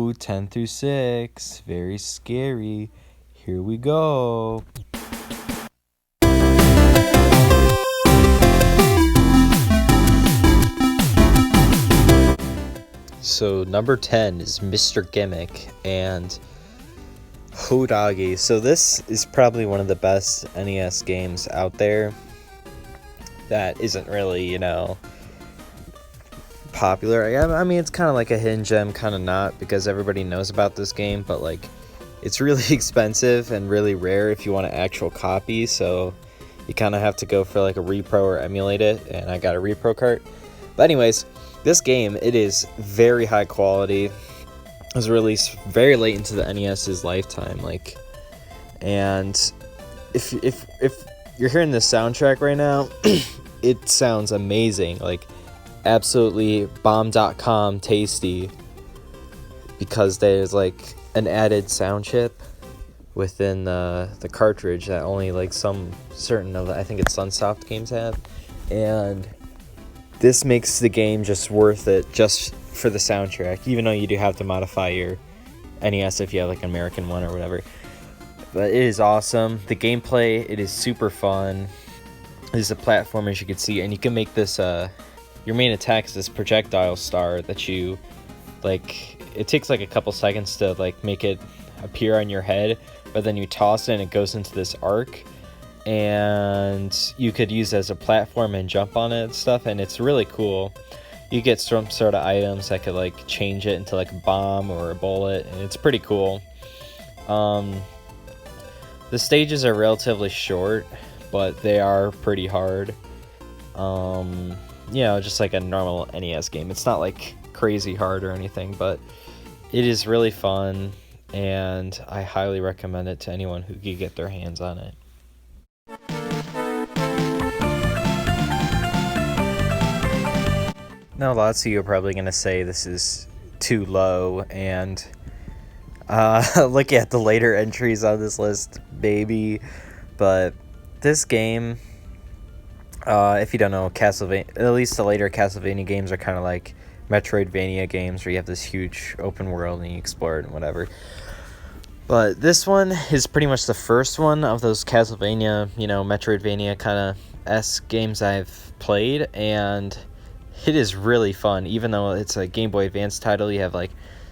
Ooh, 10 through 6. Very scary. Here we go. So number 10 is Mr. Gimmick, and ho doggy. So this is probably one of the best NES games out there that isn't really, popular. I mean, it's kind of like a hidden gem, kind of not, because everybody knows about this game, but like it's really expensive and really rare if you want an actual copy, so you kind of have to go for like a repro or emulate it, and I got a repro cart. But anyways, this game, it is very high quality. It was released very late into the NES's lifetime, and if you're hearing this soundtrack right now, it sounds amazing, absolutely bomb.com tasty, because there's an added sound chip within the cartridge that only some certain of I think it's Sunsoft games have, and this makes the game just worth it just for the soundtrack, even though you do have to modify your NES if you have an American one or whatever. But it is awesome. The gameplay, it is super fun. It is a platform, as you can see, and you can make this your main attack is this projectile star that you it takes a couple seconds to make it appear on your head, but then you toss it and it goes into this arc, and you could use it as a platform and jump on it and stuff, and it's really cool. You get some sort of items that could change it into a bomb or a bullet, and it's pretty cool. The stages are relatively short, but they are pretty hard. Just like a normal NES game. It's not crazy hard or anything, but it is really fun, and I highly recommend it to anyone who could get their hands on it. Now, lots of you are probably going to say this is too low, and look at the later entries on this list, baby. But this game, if you don't know, Castlevania, at least the later Castlevania games are kind of like Metroidvania games where you have this huge open world and you explore it and whatever. But this one is pretty much the first one of those Castlevania, Metroidvania kind of esque games I've played, and it is really fun. Even though it's a Game Boy Advance title, you have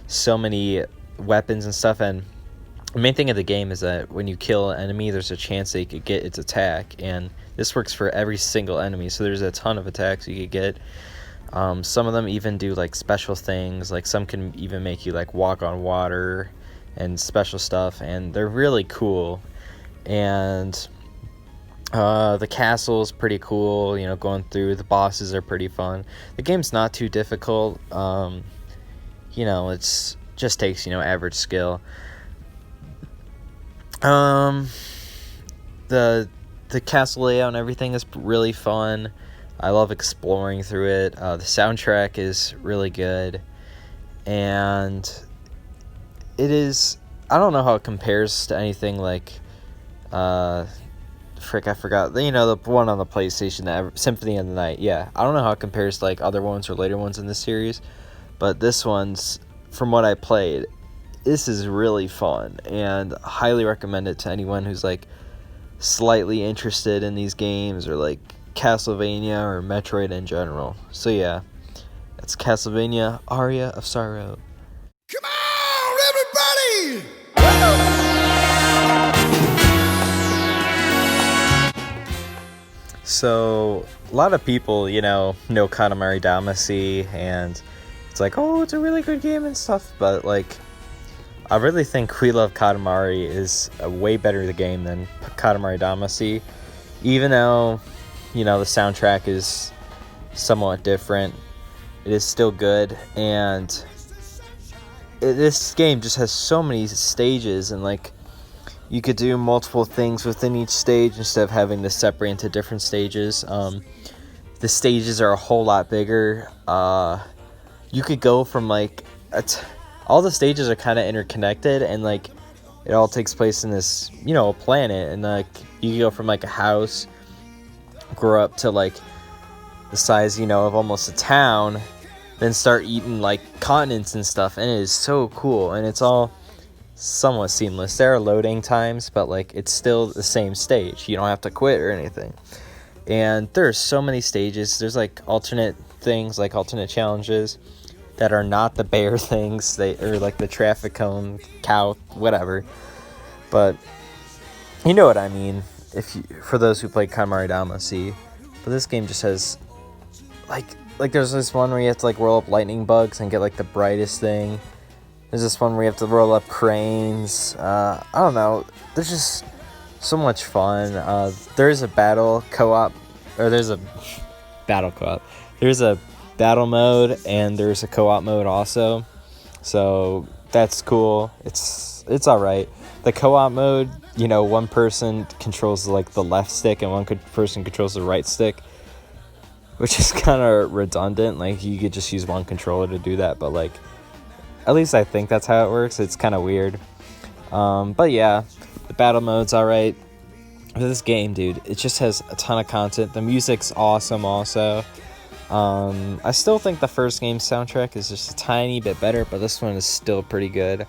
so many weapons and stuff, and the main thing of the game is that when you kill an enemy, there's a chance that you could get its attack, and this works for every single enemy, so there's a ton of attacks you could get. Some of them even do special things, some can even make you walk on water and special stuff, and they're really cool. And the castle is pretty cool, going through. The bosses are pretty fun. The game's not too difficult. It's just takes average skill. The castle layout and everything is really fun. I love exploring through it. The soundtrack is really good, and it is, I don't know how it compares to anything I forgot. The one on the PlayStation, Symphony of the Night. Yeah, I don't know how it compares to other ones or later ones in this series, but this one's, from what I played, this is really fun, and highly recommend it to anyone who's slightly interested in these games, or Castlevania or Metroid in general. So yeah, that's Castlevania Aria of Sorrow. Come on, everybody! So a lot of people, know Katamari Damacy, and it's oh, it's a really good game and stuff, but I really think We Love Katamari is a way better game than Katamari Damacy, even though the soundtrack is somewhat different. It is still good, and this game just has so many stages, and you could do multiple things within each stage instead of having to separate into different stages. The stages are a whole lot bigger. You could go from all the stages are kind of interconnected, and it all takes place in this a planet, and you can go from a house, grow up to the size of almost a town, then start eating like continents and stuff, and it is so cool, and it's all somewhat seamless. There are loading times, but like it's still the same stage. You don't have to quit or anything. And there's so many stages. There's like alternate things, like alternate challenges that are not the bear things. They are like the traffic cone, cow, whatever. But you know what I mean. For those who played Katamari Damacy, but this game just has like there's this one where you have to like roll up lightning bugs and get like the brightest thing. There's this one where you have to roll up cranes. I don't know. There's just so much fun. There's a battle co-op, or there's a battle co-op. There's a battle mode and there's a co-op mode also. So that's cool. It's all right. The co-op mode, you know, one person controls like the left stick and one person controls the right stick, which is kind of redundant. Like you could just use one controller to do that, but like at least I think that's how it works. It's kind of weird. But yeah, the battle mode's alright. This game, dude, it just has a ton of content. The music's awesome also. I still think the first game's soundtrack is just a tiny bit better, but this one is still pretty good.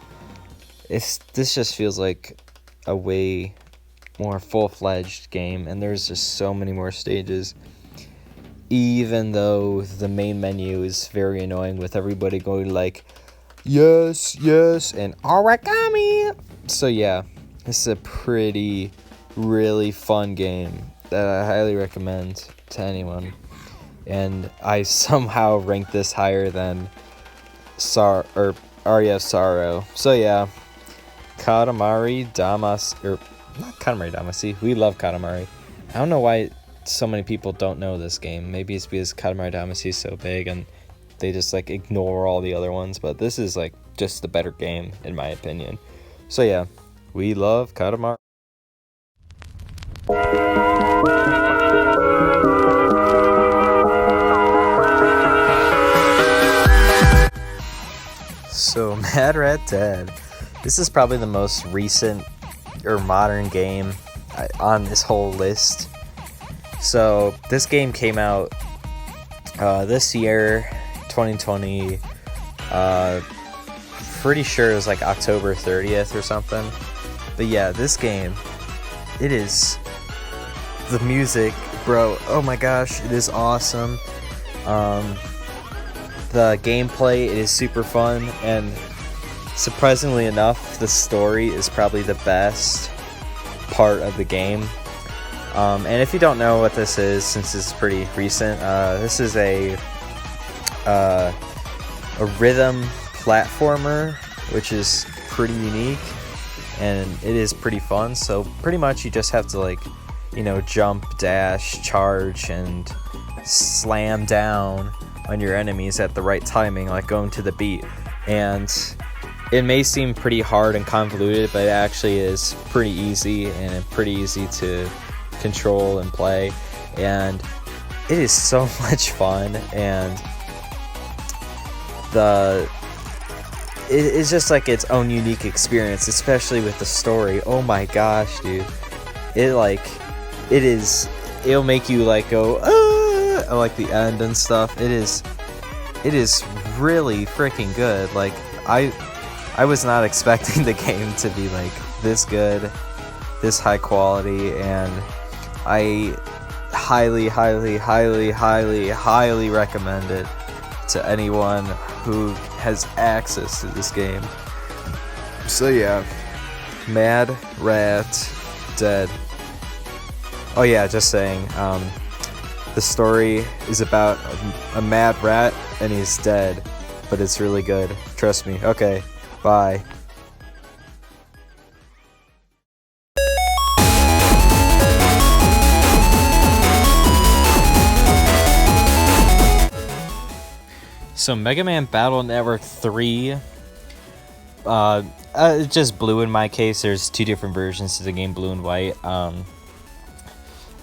This just feels like a way more full-fledged game, and there's just so many more stages. Even though the main menu is very annoying with everybody going like, yes, yes, and origami. So yeah, this is a really fun game that I highly recommend to anyone. And I somehow ranked this higher than Aria of Sorrow. So yeah, Katamari Damacy, or not Katamari Damacy, We Love Katamari. I don't know why so many people don't know this game. Maybe it's because Katamari Damacy is so big and they just like ignore all the other ones, but this is like just the better game in my opinion. So yeah, We Love Katamari. So Mad Rat Dad. This is probably the most recent or modern game on this whole list. So this game came out this year, 2020. Pretty sure it was like October 30th or something. But yeah, this game, it is the music, bro. Oh my gosh, it is awesome. The gameplay, it is super fun, and surprisingly enough, the story is probably the best part of the game. And if you don't know what this is, since it's pretty recent, this is a rhythm platformer, which is pretty unique, and it is pretty fun. So pretty much you just have to like, you know, jump, dash, charge, and slam down on your enemies at the right timing, like going to the beat. And it may seem pretty hard and convoluted, but it actually is pretty easy, and pretty easy to control and play, and it is so much fun. And it's just like its own unique experience, especially with the story. Oh my gosh, dude, it'll make you like go like the end and stuff. It is really freaking good. Like I was not expecting the game to be like this good, this high quality, and I highly recommend it to anyone who has access to this game. So yeah, Mad Rat Dead. Oh yeah, just saying, the story is about a mad rat and he's dead, but it's really good. Trust me. Okay, bye. So Megaman Battle Network 3, it's just blue in my case. There's two different versions to the game, blue and white.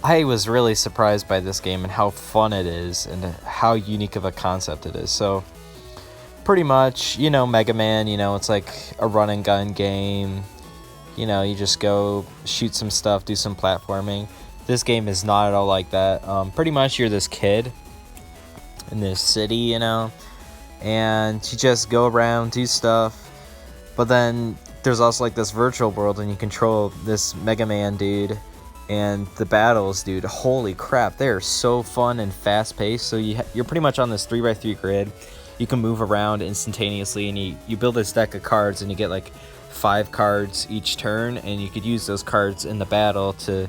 I was really surprised by this game and how fun it is and how unique of a concept it is. So pretty much, you know, Mega Man, you know, it's like a run and gun game. You know, you just go shoot some stuff, do some platforming. This game is not at all like that. Pretty much you're this kid in this city, you know, and you just go around, do stuff. But then there's also like this virtual world, and you control this Megaman dude. And the battles, dude, holy crap, they're so fun and fast-paced. So you're pretty much on this 3x3 grid. You can move around instantaneously, and you build this deck of cards, and you get like 5 cards each turn, and you could use those cards in the battle to,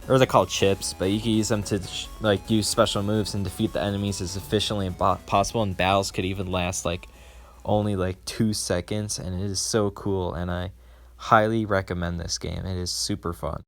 or they're called chips, but you can use them to like use special moves and defeat the enemies as efficiently as possible. And battles could even last like only like 2 seconds, and it is so cool. And I highly recommend this game. It is super fun.